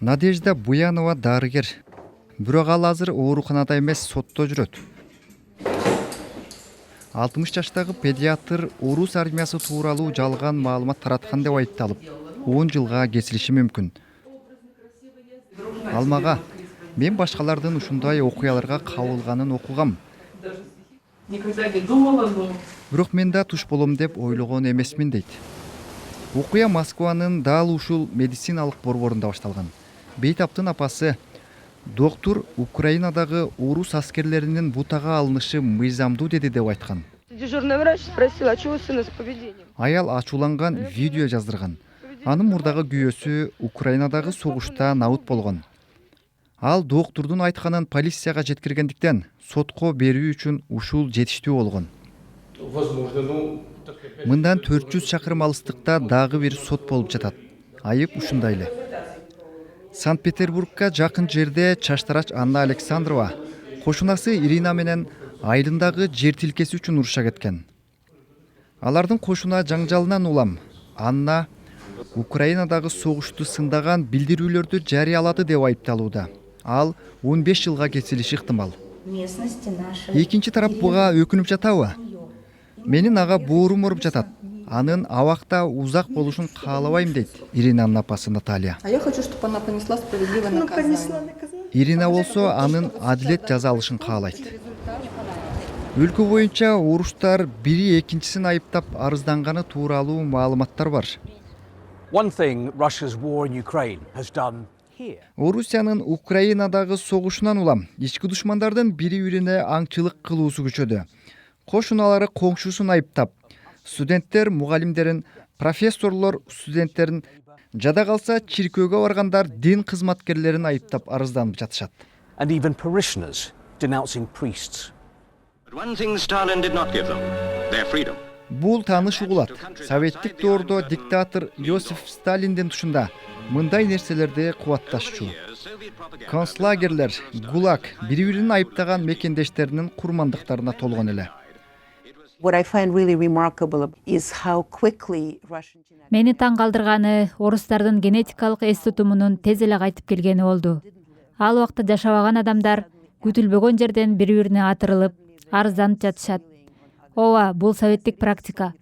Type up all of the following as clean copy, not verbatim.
Надежда Буянова дарыгер. Бирок ал азыр ооруканада эмес, сотто жүрөт. 60 жаштагы педиатр орус армиясы тууралуу жалган маалымат тараткан деп айыпталып, 10 жылга кесилиши мүмкүн. Ал мага: мен башкалардын ушундай окуяларга кабылганын окугам. Бирок мен да туш болом деп ойлогон эмесмин дейт. Окуя Москванын дал ушул медициналык борборунда башталган. Бейтаптын апасы доктор Украинадагы орус аскерлеринин бутага алынышы мыйзамдуу деди деп айткан. Дежурный врач спросил, а чего сына с поведением? Аял ачууланган видео жаздырган. Анын мурдагы күйөөсү Украинадагы согушта набыт болгон. Ал доктордун айтканын полицияга жеткиргендиктен сотко берүү үчүн ушул жетиштүү болгон. Мындан 400 чакырым алыстыкта дагы бир сот болуп жатат. Айып ушундай эле. Санкт-Петербургка жакын жерде Чаштарач Анна Александрова кошунасы Ирина менен айылындагы жер тилкеси үчүн уруша кеткен. Алардын кошуна жаңжалынан улам Анна Украинадагы согушту сындаган билдирүүлөрдү жарыялады деп айыпталууда. Ал 15 жылга кесилиши ыктымал. Экинчи тарап буга өкүнүп жатабы? Менин ага боорум ооруп жатат. Анын абакта узак болушун каалабайм дейт Иринанын апасы Наталья. А я хочу, чтобы она понесла справедливое наказание. Ирина болсо анын адилет жаза алышын каалайт. Өлкө боюнча оруштар бири экинчисин айыптап арызданганы тууралуу маалыматтар бар. One thing Russia's war in Ukraine has done here. Орусиянын Украинадагы согушунан улам ички душмандардын бири-бирине аңчылык кылуусу күчөдү. Кошуналары коңшусун айыптап, студенттер мугалимдерин, профессорлор студенттерин, жада калса чиркөөгө баргандар дин кызматкерлерин айыптап арызданып жатышат. And even parishioners denouncing priests. But one thing Stalin did not give them, their freedom. Бул тааныш угулат. Советтик доордо диктатор Иосиф Сталиндин тушунда мындай нерселерди кубатташчу. Концлагерлер, ГУЛАГ бири-бирин айыптаган мекендештеринин курмандыктарына толгон эле. Мени таң калтырганы орустардын генетикалык эс тутумунун тез эле кайтып келгени болду. Ал убакта жашабаган адамдар күтүлбөгөн жерден бири-бирине атырылып, арызданып жатышат. Ооба, бул советтик практика.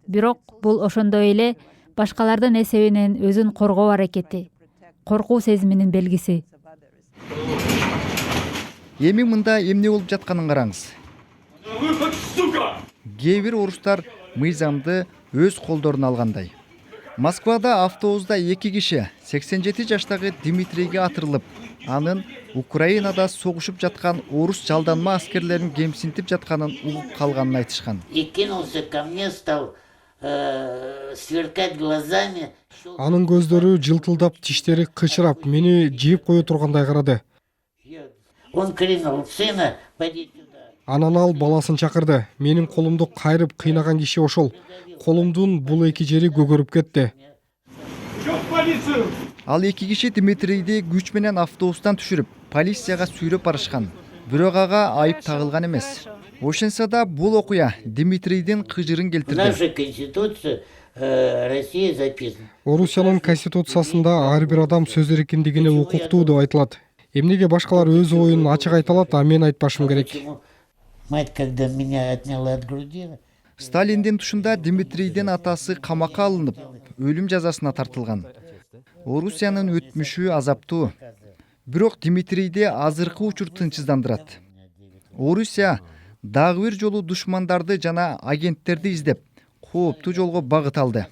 Бирок бул ошондой эле башкалардын эсебинен өзүн коргоо аракети, коркуу сезиминин белгиси. Эми мында эмне болуп жатканын караңыз. Кээ бир орустар мыйзамды өз колдоруна алгандай. Москвада автобуста 2 киши 87 жаштагы Дмитрийге атырылып, анын Украинада согушуп жаткан орус жалданма аскерлерин кемсинтип жатканын угуп калганын айтышкан. И кинулся ко мне, стал сверкать глазами. Анын көздөрү жылтылдап, тиштери кычырап, мени жеп кое тургандай карады. Он крикнул: сына, пойди сюда. Анан ал баласын чакырды. Менин колумду кайрып кыйнаган киши ошол. Колумдун бул эки жери көгөрүп кетти. Ал 2 киши Дмитрийди күч менен автобустан түшүрүп, полицияга сүйрөп барышкан. Бирок ага айып тагылган эмес. Ошентсе да бул окуя Дмитрийдин кыжырын келтирди. Наша конституция Россия записана. Орусиянын конституциясында ар бир адам сөз эркиндигине укуктуу деп айтылат. Эмнеге башкалар өз оюн ачык айта алат, а мен айтпашым керек? Мать, когда меня отняла от груди. Сталиндин тушунда Дмитрийдин атасы камакка алынып, өлүм жазасына тартылган. Орусиянын өтмүшү азаптуу. Бирок Дмитрийди азыркы учур тынчсыздандырат. Орусия дагы бир жолу душмандарды жана агенттерди издеп, кооптуу жолго багыт алды.